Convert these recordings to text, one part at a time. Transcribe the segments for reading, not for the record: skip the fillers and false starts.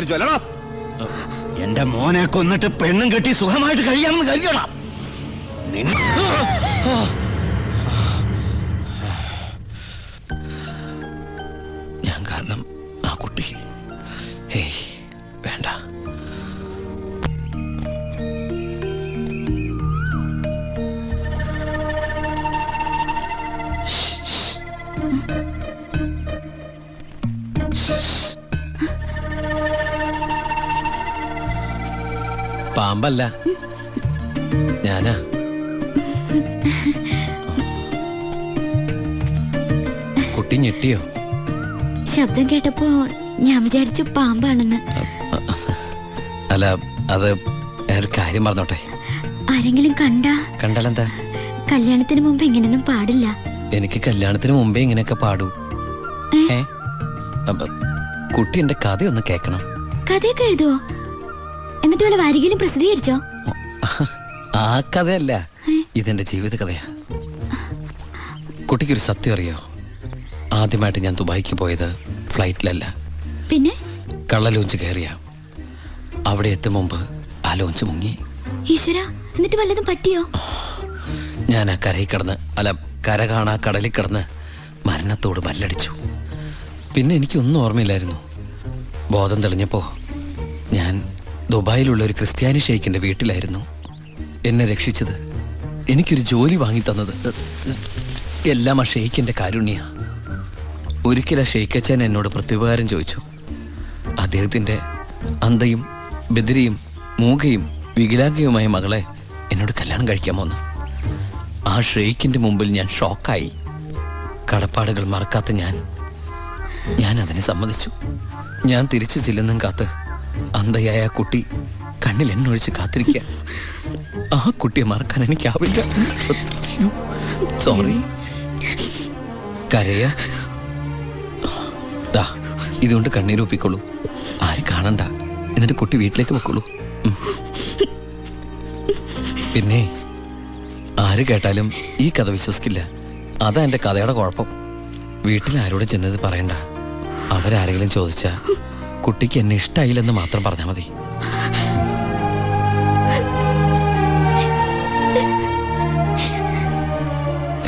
വിചാരിച്ചു അല്ലടാ? എന്റെ മോനെ കൊന്നിട്ട് പെണ്ണും കെട്ടി സുഖമായിട്ട് കഴിയാമെന്ന് കരുതിയോടാ? ഞാൻ കാരണം ആ കുട്ടി വേണ്ട. പാമ്പല്ല, ഞാനാ. കുട്ടി ഞെട്ടിയോ? ശബ്ദം കേട്ടപ്പോ ഞാൻ വിചാരിച്ചു പാമ്പാണെന്ന്. അല്ല, അത് ഒരു കാര്യം പറഞ്ഞോട്ടെ. ആരെങ്കിലും കണ്ടാലെന്താ? കല്യാണത്തിന് മുമ്പ് ഇങ്ങനെയൊന്നും പാടില്ല. എനിക്ക് കല്യാണത്തിന് മുമ്പേ ഇങ്ങനെയൊക്കെ പാടൂ. കുട്ടി എന്റെ കഥയൊന്ന് കേക്കണം. കഥയൊക്കെ എഴുതുവോ? എന്നിട്ട് വല്ല വാരികയിലും പ്രസിദ്ധീകരിച്ചോ? ആ കഥയല്ല, ഇതെന്റെ ജീവിത കഥയാ. കുട്ടിക്കൊരു സത്യം അറിയോ? ആദ്യമായിട്ട് ഞാൻ ദുബായിക്ക് പോയത് ഫ്ലൈറ്റിലല്ല, പിന്നെ കള്ള ലോഞ്ച് കയറിയ. അവിടെ എത്തും മുമ്പ് ആ ലോഞ്ച് മുങ്ങി. ഈശ്വര, എന്നിട്ട് വല്ലതും പറ്റിയോ? ഞാൻ ആ കരയിൽ കിടന്ന്, കര കാണാ കടലിൽ കിടന്ന് മരണത്തോട് മല്ലടിച്ചു. പിന്നെ എനിക്കൊന്നും ഓർമ്മയില്ലായിരുന്നു. ബോധം തെളിഞ്ഞപ്പോ ഞാൻ ദുബായിലുള്ള ഒരു ക്രിസ്ത്യാനി ഷെയ്ഖിന്റെ വീട്ടിലായിരുന്നു. എന്നെ രക്ഷിച്ചത്, എനിക്കൊരു ജോലി വാങ്ങി തന്നത് എല്ലാം ആ ഷെയ്ഖിന്റെ കാരുണ്യ. ഒരിക്കൽ ആ ഷെയ്ഖച്ചൻ എന്നോട് പ്രത്യുപകാരം ചോദിച്ചു. അദ്ദേഹത്തിന്റെ അന്ധയും ബദിരിയും മൂകയും വികലാംഗയുമായ മകളെ എന്നോട് കല്യാണം കഴിക്കാമോന്ന്. ആ ഷെയ്ഖിന്റെ മുമ്പിൽ ഞാൻ ഷോക്കായി. കടപ്പാടുകൾ മറക്കാത്ത ഞാൻ അതിനെ സമ്മതിച്ചു. ഞാൻ തിരിച്ചു ചെല്ലുന്നും കാത്ത് അന്ധയായ ആ കുട്ടി കണ്ണിൽ എണ്ണൊഴിച്ച് കാത്തിരിക്കുക. ആ കുട്ടിയെ മറക്കാൻ എനിക്കാവില്ല. സോറി. കരയ ഇതുകൊണ്ട് കണ്ണീരൊപ്പിക്കോളൂ. ആരും കാണണ്ട. എന്നിട്ട് കുട്ടി വീട്ടിലേക്ക് വെക്കോളൂ. പിന്നെ ആര് കേട്ടാലും ഈ കഥ വിശ്വസിക്കില്ല. അതാ എൻ്റെ കഥയുടെ കുഴപ്പം. വീട്ടിൽ ആരോട് ചെന്നത് പറയണ്ട. അവരാരെങ്കിലും ചോദിച്ചാ കുട്ടിക്ക് എന്നെ ഇഷ്ടായില്ലെന്ന് മാത്രം പറഞ്ഞാൽ മതി.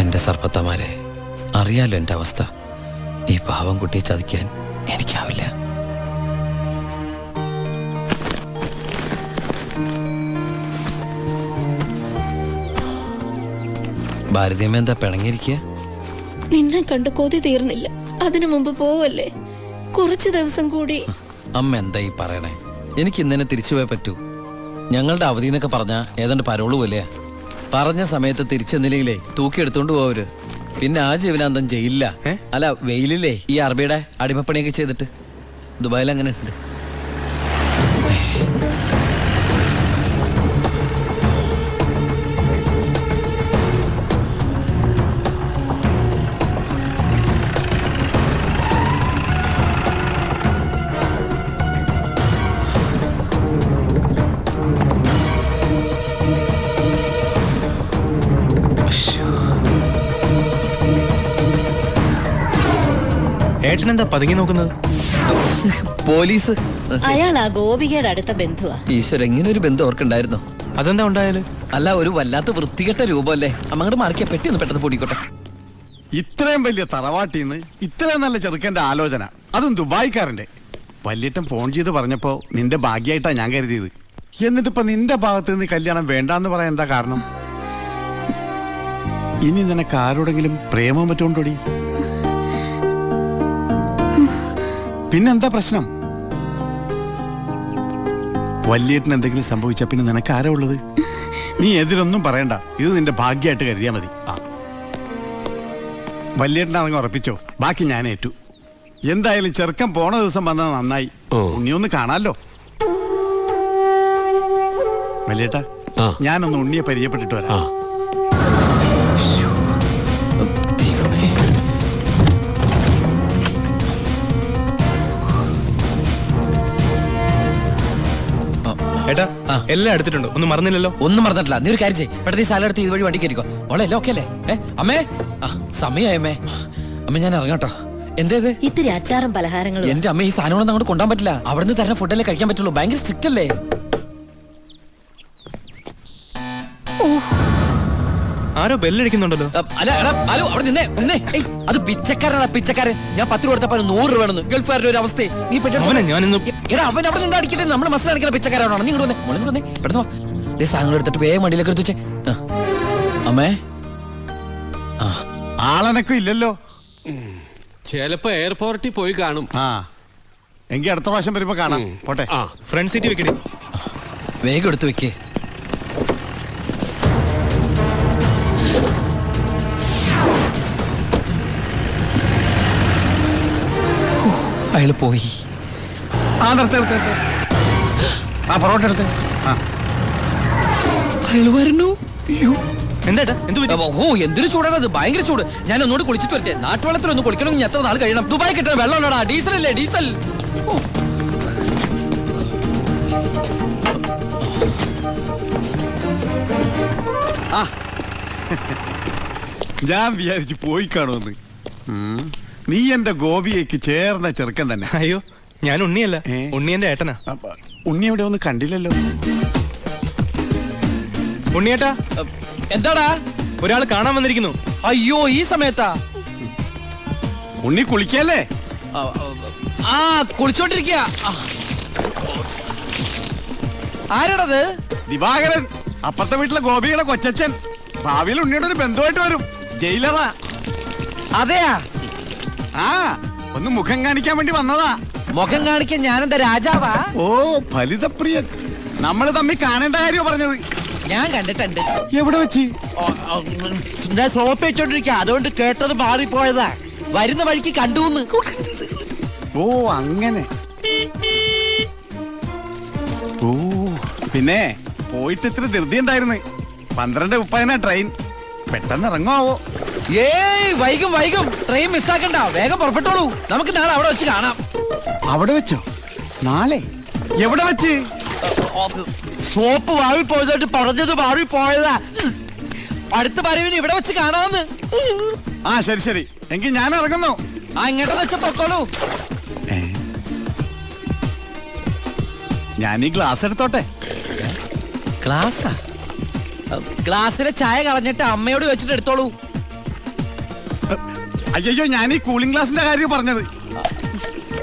എൻ്റെ സർപ്പത്തമാരെ, അറിയാലോ എൻ്റെ അവസ്ഥ. ഈ പാവം കുട്ടിയെ ചതിക്കാൻ എനിക്കാവില്ല. ഭാരതിയമ്മ എന്താ പിണങ്ങിയിരിക്കുക? നിന്നെ കണ്ട് കൊതി തീർന്നില്ല. അതിനു മുമ്പ് പോവല്ലേ? കുറച്ചു ദിവസം കൂടി. അമ്മ എന്താ ഈ പറയണേ? എനിക്ക് ഇന്നെ തിരിച്ചു പോയേ പറ്റൂ. ഞങ്ങളുടെ അവധി എന്നൊക്കെ പറഞ്ഞാ ഏതാണ്ട് പരോള് പോലെയാ. പറഞ്ഞ സമയത്ത് തിരിച്ചെന്നില്ലെങ്കിലേ തൂക്കിയെടുത്തോണ്ട് പോവര്. പിന്നെ ആ ജീവനാന്തം ജയിലില്ല. അല്ല, വെയിലില്ലേ ഈ അറബിയുടെ അടിമപ്പണിയൊക്കെ ചെയ്തിട്ട്. ദുബായിൽ അങ്ങനെ ഉണ്ട്. ഏട്ടനെന്താ പതുങ്ങി നോക്കുന്നത്? പോലീസ്. അയാൾ ആ ഗോപികയുടെ അടുത്ത ബന്ധുവാ. ഈശ്വര, ഇങ്ങനെ ഒരു ബന്ധു ഓർക്കുണ്ടായിരുന്നു. അതെന്താ ഉണ്ടായാല്? അല്ല, ഒരു വല്ലാത്ത വൃത്തികെട്ട രൂപമല്ലേ. അമ്മങ്ങോട്ട് മാറിക്കാ പെട്ടി ഒന്ന് പെട്ടെന്ന് പൊടിക്കോട്ടെ. ഇത്രയും വലിയ തറവാട്ടിന്ന് ഇത്രയും നല്ല ചെറുക്കന്റെ ആലോചന, അതും ദുബായിക്കാരന്റെ. വല്യേട്ടൻ ഫോൺ ചെയ്ത് പറഞ്ഞപ്പോ നിന്റെ ഭാഗ്യമായിട്ടാ ഞാൻ കരുതിയത്. എന്നിട്ടിപ്പോ നിന്റെ ഭാഗത്ത് നിന്ന് കല്യാണം വേണ്ടാന്ന് പറയാൻ എന്താ കാരണം? ഇനി നിനക്ക് ആരോടെങ്കിലും പ്രേമം പറ്റുകൊണ്ടോടി? പിന്നെന്താ പ്രശ്നം? വല്യേട്ടന് എന്തെങ്കിലും സംഭവിച്ച പിന്നെ നിനക്ക് ആരാ ഉള്ളത്? നീ എതിരൊന്നും പറയണ്ട. ഇത് നിന്റെ ഭാഗ്യമായിട്ട് കരുതിയാ മതി. വല്യേട്ടനാണെങ്കിൽ ഉറപ്പിച്ചോ, ബാക്കി ഞാൻ ഏറ്റു. എന്തായാലും ചെറുക്കൻ പോണ ദിവസം വന്നത് നന്നായി. ഉണ്ണിയൊന്ന് കാണാലോ. വല്യേട്ടാ, ഞാനൊന്ന് ഉണ്ണിയെ പരിചയപ്പെട്ടിട്ട് വരാം. ഏട്ടാ, എല്ലാം എടുത്തിട്ടുണ്ടോ? ഒന്നും മറന്നില്ലല്ലോ? ഒന്നും മറന്നിട്ടില്ല. നീ ഒരു കാര്യം ചെയ്യ്, പെട്ടെന്ന് ഈ സ്ഥലം എടുത്ത് ഇതുവഴി വണ്ടി കയറിക്കോ. മോളെ എല്ലാം ഓക്കെ അല്ലേ? അമ്മേ, സമയമായമ്മേ. അമ്മ ഞാൻ ഇറങ്ങട്ടോ. എന്തേത് ഇത്തിരി അച്ചാറും പലഹാരങ്ങളും. എന്റെ അമ്മ ഈ സാധനങ്ങളൊന്നും അങ്ങോട്ട് കൊണ്ടാൻ പറ്റില്ല. അവിടുന്ന് തരുന്ന ഫുഡല്ലേ കഴിക്കാൻ പറ്റുള്ളൂ. ഭയങ്കര സ്ട്രിക്റ്റ് അല്ലേ? ആരോ ബെല്ലടിക്കുന്നുണ്ടല്ലോ. അല്ല എടാ ഹലോ അവിടെ നിന്നേ നിന്നേ. ഏയ് അത് പിച്ചക്കാരനാ പിച്ചക്കാരൻ. ഞാൻ 10 രൂപ കൊടുത്തപ്പോ 100 രൂപ വേണമെന്ന്. ഗൾഫുകാരുടെ ഒരു അവസ്ഥ നീ അവനെ ഞാനിന്ന് എടാ അവൻ അവിടെ നിന്ന് അടിക്കട്ടെ. നമ്മുടെ മനസ്സിൽ അടിക്കുന്ന പിച്ചക്കാരാണോ? നിങ്ങൾ വന്നേ മോളിൽ വന്നേ പെട്ടെന്ന് വാ. ദേ സാധനങ്ങൾ എടുത്തിട്ട് വേഗം വണ്ടിയിലേക്ക് എടുത്ത് വെച്ചേ. അമ്മേ ആ ആളനക്കും ഇല്ലല്ലോ. ചിലപ്പോ എയർപോർട്ടിൽ പോയി കാണും. ആ എങ്കി അടുത്ത പ്രാവശ്യം വരുമ്പോ കാണാം. പോട്ടെ. ആ ഫ്രണ്ട് സീറ്റ് വെക്കണേ. വേഗം എടുത്ത് വെക്കേ. അയാള് പോയി. ആ നിർത്ത്. ആ പൊറോട്ട എടുത്ത്. ആ അയാള് വരുന്നു. എന്താ എന്ത് പറ്റി? ഓ എന്തൊരു ചൂടാണ് അത്. ഭയങ്കര ചൂട്. ഞാൻ ഒന്നുകൂടി കുളിച്ചിട്ട് വരട്ടെ. നാട്ടുവെള്ളത്തിൽ ഒന്ന് കുളിക്കണമെങ്കിൽ എത്ര നാൾ കഴിയണം? ദുബായ് കിട്ടുന്ന വെള്ളമുള്ളടാ. ഡീസൽ അല്ലേ ഡീസൽ. ആ ഞാൻ വിചാരിച്ചു പോയി കാണുമെന്ന്. നീ എന്റെ ഗോപിയേക്ക് ചേർന്ന ചെറുക്കൻ തന്നെ. അയ്യോ ഞാൻ ഉണ്ണിയല്ല, ഏ? ഉണ്ണി എന്റെ ഏട്ടനാ. ഉണ്ണി എവിടെ ഒന്നും കണ്ടില്ലല്ലോ. ഉണ്ണിയേട്ടാ എന്താടാ? ഒരാൾ കാണാൻ വന്നിരിക്കുന്നു. അയ്യോ ഈ സമയത്താ? ഉണ്ണി കുളിക്കല്ലേ? ആ കുളിച്ചോണ്ടിരിക്കുക. ആരാടത്? ദിവാകരൻ, അപ്പുറത്തെ വീട്ടിലെ ഗോപിയുടെ കൊച്ചച്ഛൻ. ഭാവിയിൽ ഉണ്ണിയുടെ ഒരു ബന്ധുവായിട്ട് വരും. ജയിലറാ. അതെയാ? ആ ഒന്ന് മുഖം കാണിക്കാൻ വേണ്ടി വന്നതാ. മുഖം കാണിക്കാൻ ഞാനെന്താ രാജാവാ? ഓ ഫലിതപ്രിയൻ. നമ്മൾ തമ്മിൽ കാണേണ്ട കാര്യം പറഞ്ഞത്. ഞാൻ കണ്ടിട്ടുണ്ട്. എവിടെ വെച്ച്? ഞാൻ സോപ്പ് വെച്ചോണ്ടിരിക്കുക. അതുകൊണ്ട് കേട്ടത് മാറിപ്പോയതാ. വരുന്ന വഴിക്ക് കണ്ടുന്ന്. ഓ അങ്ങനെ. ഓ പിന്നെ പോയിട്ട് ഇത്ര ധൃതി ഉണ്ടായിരുന്നു. 12:30 ട്രെയിൻ. പെട്ടെന്ന് ഇറങ്ങുമാവോ? ഏയ് വൈകും. ട്രെയിൻ മിസ്സാക്കണ്ട. വേഗം പുറപ്പെട്ടോളൂ. നമുക്ക് നാളെ അവിടെ വെച്ച് കാണാം. അവിടെ വെച്ചോ? നാളെ എവിടെ വെച്ച്? സോപ്പ് വാങ്ങിപ്പോയതായിട്ട് പറഞ്ഞത് മാറിപ്പോയതാ. അടുത്ത വരവിന് ഇവിടെ വെച്ച് കാണാമെന്ന്. ആ ശരി എങ്കിൽ ഞാൻ ഇറങ്ങുന്നു. ആ ഇങ്ങോട്ടെന്ന് വെച്ച പൊക്കോളൂ. ഞാൻ ഈ ഗ്ലാസ് എടുത്തോട്ടെ. ഗ്ലാസ്സാ? ഗ്ലാസ്സിലെ ചായ കളഞ്ഞിട്ട് അമ്മയോട് വെച്ചിട്ട് എടുത്തോളൂ. അയ്യോ ഞാൻ ഈ കൂളിംഗ് ഗ്ലാസിന്റെ കാര്യം പറഞ്ഞത്.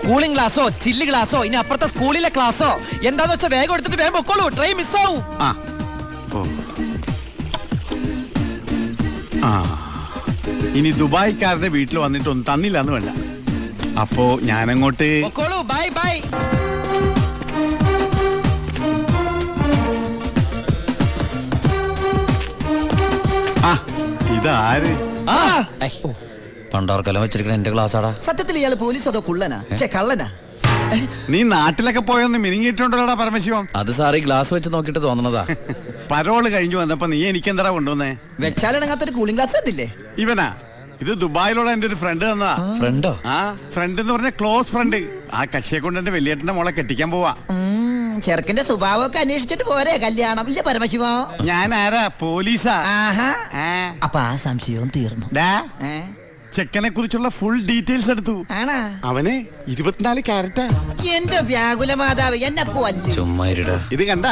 കൂളിംഗ് ഗ്ലാസോ ചില്ല് ഗ്ലാസോ ഇനി അപ്പുറത്തെ സ്കൂളിലെ ക്ലാസ്സോ എന്താന്ന് വെച്ചാൽ വേഗം എടുത്തിട്ട് വേഗം പൊക്കോളൂ. ട്രെയിൻ മിസ്സാവും. ആ ഓ ആ ഇനി ദുബായ്ക്കാരുടെ വീട്ടിൽ വന്നിട്ടൊന്നും തന്നില്ല എന്ന് വേണ്ട. അപ്പോ ഞാനങ്ങോട്ട് പൊക്കോളൂ. ബൈ. ആ ഇതാര്? പണ്ടോർക്കെല്ലാം വെച്ചിരിക്കണ എന്റെ ക്ലാസ് ആടാ. സത്യത്തിൽ ഇയാള് പോലീസ് അതോ കുള്ളനാ? കള്ളനാ? നീ നാട്ടിലൊക്കെ പോയൊന്ന് മിനിങ്ങിയിട്ടുണ്ടല്ലോടാ പരമശിവം. അത് സാറി ഗ്ലാസ് വെച്ച് നോക്കിട്ട് തോന്നണതാ. പരോള് കഴിഞ്ഞു വന്നപ്പോ നീ എനിക്കെന്താ കൊണ്ടുവന്നേ? വെച്ചാലിണങ്ങാത്തൊരു കൂളിംഗ് ഗ്ലാസ് അതില്ലേ? ഇവനാ? ഇത് ദുബായിലുള്ള എന്റെ ഒരു ഫ്രണ്ട് തന്നതാ. ഫ്രണ്ടോ? ആ ഫ്രണ്ട് എന്ന് പറഞ്ഞ ക്ലോസ് ഫ്രണ്ട്. ആ കക്ഷിയെ കൊണ്ട് എന്റെ വലിയേട്ടന്റെ മോളെ കെട്ടിക്കാൻ പോവാ. ചെറുക്കന്റെ സ്വഭാവമൊക്കെ അന്വേഷിച്ചിട്ട് പോരെ കല്യാണം? ഇല്ല പരമശിവ. ഞാൻ ആരാ? പോലീസാ. ആഹാ. ആ. അപ്പൊ ആ സംശയവും തീർന്നു. ഡാ, ഏ? ചെക്കനെ കുറിച്ചുള്ള ഫുൾ ഡീറ്റെയിൽസ് എടുത്തു. ആണാ? അവന് 24 ക്യാരറ്റാ. എന്റെ വ്യാകുല മാതാവ് എന്നെ കൊല്ലും. ചുമ്മാ ഇരുടാ. ഇത് കണ്ട?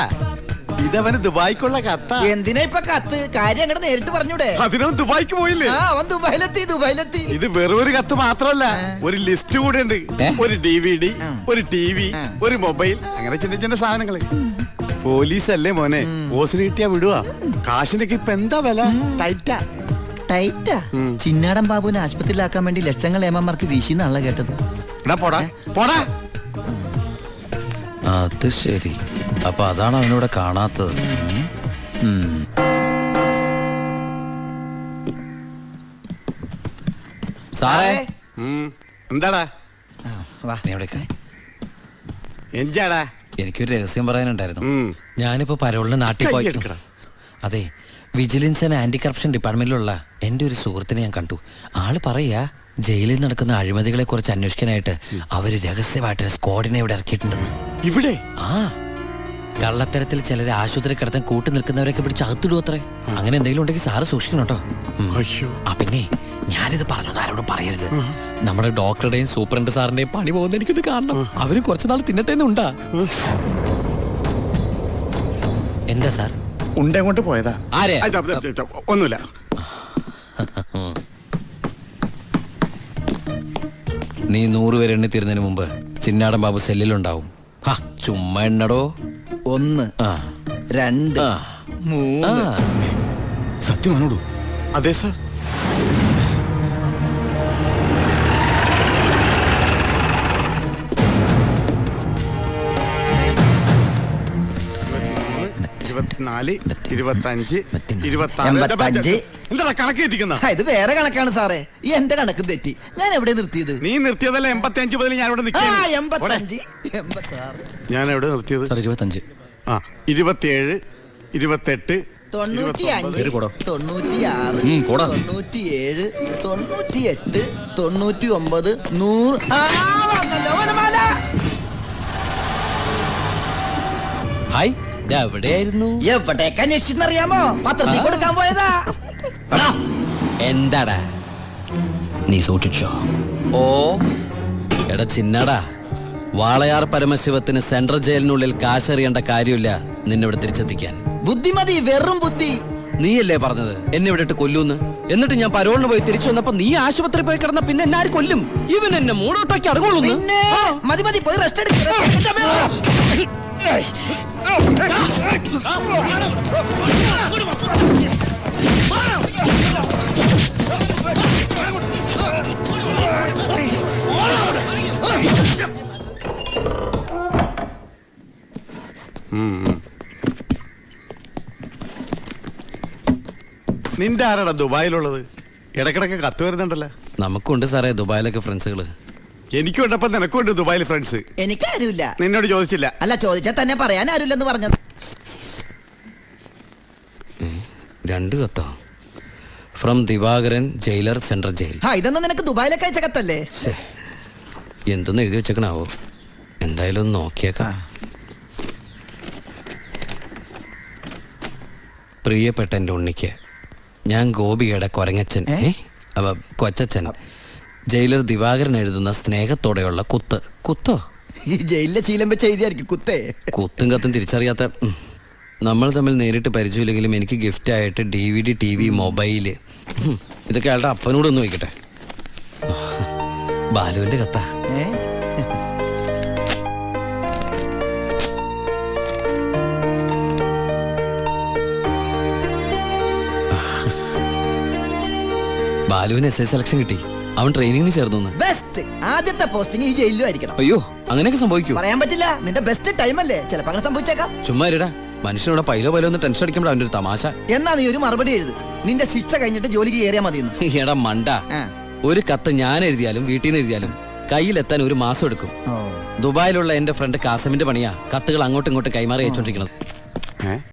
ഇതവന് ദുബായിക്കുള്ള കത്ത. എന്തിനാ ഇപ്പൊ കത്ത്? കാര്യം അങ്ങോട്ട് നേരിട്ട് പറഞ്ഞൂടെ? അതിനും ദുബായിക്ക് പോയില്ലേ? ആ അവൻ ദുബായിലെത്തി. ഇത് വെറും ഒരു കത്ത് മാത്രമല്ല, ഒരു ലിസ്റ്റ് കൂടെ ഉണ്ട്. ഒരു DVD, ഒരു TV, ഒരു മൊബൈൽ, അങ്ങനെ ചിന്ന സാധനങ്ങള്. പോലീസല്ലേ മോനെ, ഓസിന് കിട്ടിയാ വിടുവാ. കാശിനൊക്കെ ഇപ്പൊ എന്താ വില? ടൈറ്റാ. ചിന്നാടൻ ബാബുവിനെ ആശുപത്രിയിലാക്കാൻ വേണ്ടി ലക്ഷങ്ങൾ ഏമാർക്ക് വീശിന്നാണല്ലോ കേട്ടത്. പോടാ. അത് ശരി. അപ്പൊ അതാണ് അവനിവിടെ കാണാത്തത്. സാറേ എന്താടാ? നീ എവിടേക്കാ? എഞ്ചാടാ? എനിക്കൊരു രഹസ്യം പറയാനുണ്ടായിരുന്നു. ഉം. ഞാനിപ്പോ പരോളിന് നാട്ടിൽ പോയി. കയ്യെടുക്കടാ. അതെ, വിജിലൻസ് ആൻഡ് ആന്റി കറപ്ഷൻ ഡിപ്പാർട്ട്മെന്റിലുള്ള എൻ്റെ ഒരു സുഹൃത്തിനെ ഞാൻ കണ്ടു. ആള് പറയാ ജയിലിൽ നടക്കുന്ന അഴിമതികളെ കുറിച്ച് അന്വേഷിക്കാനായിട്ട് അവര് രഹസ്യമായിട്ട് സ്ക്വാഡിനെ ഇവിടെ ഇറക്കിയിട്ടുണ്ടെന്ന്. ഇവിടെ? ആ കള്ളത്തരത്തിൽ ചിലരെ ആശുപത്രി കിടത്താൻ കൂട്ടി നിൽക്കുന്നവരൊക്കെ പിടിച്ച് അകത്തിടും അത്രേ. അങ്ങനെ എന്തെങ്കിലും ഉണ്ടെങ്കിൽ സാറ് സൂക്ഷിക്കണം കേട്ടോ. അയ്യോ. ആ പിന്നെ ഞാനിത് പറഞ്ഞു ആരോടും പറയരുത്. നമ്മുടെ ഡോക്ടറുടെയും സൂപ്രണ്ട് സാറിന്റെയും പണി പോകുന്ന എനിക്കിത് കാണണം. അവര് കുറച്ചുനാൾ തിന്നട്ടേന്നുണ്ടാ. എന്താ സാർ? ഉണ്ടേ കൊണ്ട് പോയതാ. ആരെ? ഒന്നുമില്ല. നീ 100 പേര് എണ്ണി തീരുന്നതിന് മുമ്പ് ചിന്നാടൻ ബാബു സെല്ലിലുണ്ടാവും. ചുമ്മാ എണ്ണടോ. 1 ആ 2 ആ 3 ആ. സത്യമാണോടു? അതെ സാർ. എന്താ കണക്ക് തെറ്റിക്കുന്ന? ഇത് വേറെ കണക്കാണ് സാറേ. ഈ എന്റെ കണക്ക് തെറ്റി. ഞാൻ എവിടെ നിർത്തിയത്? നീ നിർത്തിയതല്ല 85 മുതൽ ഞാൻ ഇവിടെ 85 86 ഞാൻ എവിടെ നിർത്തിയത്? സാർ 25. 27 28 95 പേര് പോടോ. 96 പോടാ. 97 98 99 100. വന്നല്ലോ വനമാല. ഹായ്, എവിടെയായിരുന്നു? എവിടേക്ക് അന്വേഷിച്ചെന്നറിയാമോ? പത്രത്തിൽ കൊടുക്കാൻ പോയതാ. എന്താടാ? നീ സൂക്ഷിച്ചോ. ഓ എടാ ചിന്നടാ, വാളയാർ പരമശിവത്തിന് സെൻട്രൽ ജയിലിനുള്ളിൽ കാശറിയേണ്ട കാര്യമില്ല നിന്നിവിടെ തിരിച്ചെത്തിക്കാൻ. ബുദ്ധിമതി, വെറും ബുദ്ധി. നീയല്ലേ പറഞ്ഞത് എന്നെ ഇവിടെ ഇട്ട് കൊല്ലൂന്ന്? എന്നിട്ട് ഞാൻ പരോളിന് പോയി തിരിച്ചു വന്നപ്പോ നീ ആശുപത്രി പോയി കിടന്ന പിന്നെ എന്നെ ആര് കൊല്ലും? ഇവൻ എന്നെ മൂടോട്ടാക്കി അടങ്ങുള്ളൂ. പിന്നെ മതി മതി, പോയി റെസ്റ്റ് എടുക്കുക. നിന്റെ ആരാടാ ദുബായിലുള്ളത്? ഇടക്കിടക്ക് കത്ത് വരുന്നുണ്ടല്ലോ. നമുക്കുണ്ട് സാറേ ദുബായിലൊക്കെ ഫ്രണ്ട്സുകള്. എനിക്കുണ്ടപ്പോ നിനക്കുണ്ട് ദുബായിൽ ഫ്രണ്ട്സ്. എനിക്കാരുമില്ല. നിന്നോട് ചോദിച്ചില്ല. അല്ല, ചോദിച്ചാൽ തന്നെ പറയാൻ ആരുമില്ലെന്ന് പറഞ്ഞത്. 2 കത്തോ? From Divakaran, jailer, central jail. ഇതൊന്നും നിനക്ക് ദുബായിലൊക്കെ അയച്ച കത്തല്ലേ? എന്തൊന്ന് എഴുതി വെച്ചേക്കണാവോ? എന്തായാലും ഒന്ന് നോക്കിയേക്കാം. പ്രിയപ്പെട്ട എൻ്റെ ഉണ്ണിക്ക്, ഞാൻ ഗോപികയുടെ കൊരങ്ങച്ചൻ, കൊച്ചച്ചൻ, ജയിലർ ദിവാകരൻ എഴുതുന്ന സ്നേഹത്തോടെയുള്ള കുത്ത്. കുത്തോ? ഈ ജയിലിലെ ശീലം വെച്ച് എഴുതിയായിരിക്കും കുത്തേ. കുത്തും കത്തും തിരിച്ചറിയാത്ത നമ്മൾ തമ്മിൽ നേരിട്ട് പരിചയമില്ലെങ്കിലും എനിക്ക് ഗിഫ്റ്റ് ആയിട്ട് DVD, TV, മൊബൈല്, ഇതൊക്കെ അയാളുടെ അപ്പനോടൊന്ന് വയ്ക്കട്ടെ. ബാലുവിന്റെ കത്ത. ബാലുവിന് SI സെലക്ഷൻ കിട്ടി. അവൻ ട്രെയിനിങ്ങിന് ചേർന്നു. ബെസ്റ്റ്. ആദ്യത്തെ പോസ്റ്റിംഗ് ഈ ജയിലിലും ആയിരിക്കണം. അയ്യോ, അങ്ങനെയൊക്കെ സംഭവിക്കൂ? പറയാൻ പറ്റില്ല. നിന്റെ ബെസ്റ്റ് ടൈം അല്ലേ, ചിലപ്പോ അങ്ങനെ സംഭവിച്ചേക്കാം. ചുമ്മാ ഇരടാ, മനുഷ്യനോട് പൈലോ ഒന്ന് ടെൻഷൻ അടിക്കുമ്പോൾ അവൻ്റെ ഒരു തമാശ. എന്നാ നീ ഒരു മറുപടി എഴുത്. നിന്റെ ശിക്ഷ കഴിഞ്ഞിട്ട് ജോലിക്ക് കയറിയാ മതി. എടാ മണ്ട, ഒരു കത്ത് ഞാൻ എഴുതിയാലും വീട്ടിൽ നിന്ന് എഴുതിയാലും കയ്യിലെത്താൻ 1 മാസം എടുക്കും. ദുബായിലുള്ള എന്റെ ഫ്രണ്ട് കാസമിന്റെ പണിയാ കത്തുകൾ അങ്ങോട്ടും ഇങ്ങോട്ടും കൈമാറി അയച്ചോണ്ടിരിക്കുന്നത്.